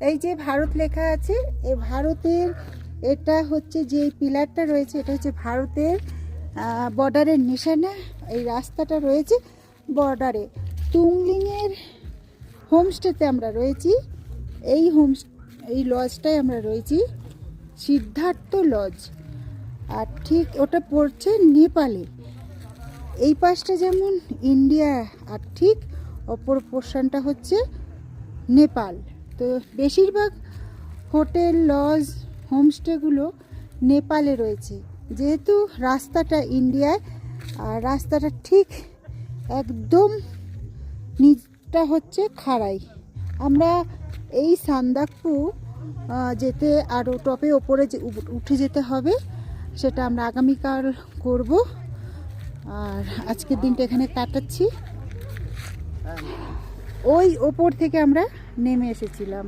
এই যে ভারত লেখা আছে, এই ভারতের এটা হচ্ছে যে পিলারটা রয়েছে, এটা হচ্ছে ভারতের বর্ডারের নিশানা। এই রাস্তাটা রয়েছে বর্ডারে। তুংলিংয়ের হোমস্টেতে আমরা রয়েছি। এই লজটায় আমরা রয়েছি, সিদ্ধার্থ লজ। আর ঠিক ওটা পড়ছে নেপালে। এই পাশটা যেমন ইন্ডিয়া, আর ঠিক অপর পোর্শনটা হচ্ছে নেপাল। তো বেশিরভাগ হোটেল, লজ, হোমস্টেগুলো নেপালে রয়েছে, যেহেতু রাস্তাটা ইন্ডিয়ায়। আর রাস্তাটা ঠিক একদম নিচটা হচ্ছে খাড়াই। আমরা এই সান্দাকপু যেতে আরও টপে ওপরে উঠে যেতে হবে, সেটা আমরা আগামীকাল করব। আর আজকের দিনটা এখানে কাটাচ্ছি। ওই ওপর থেকে আমরা নেমে এসেছিলাম।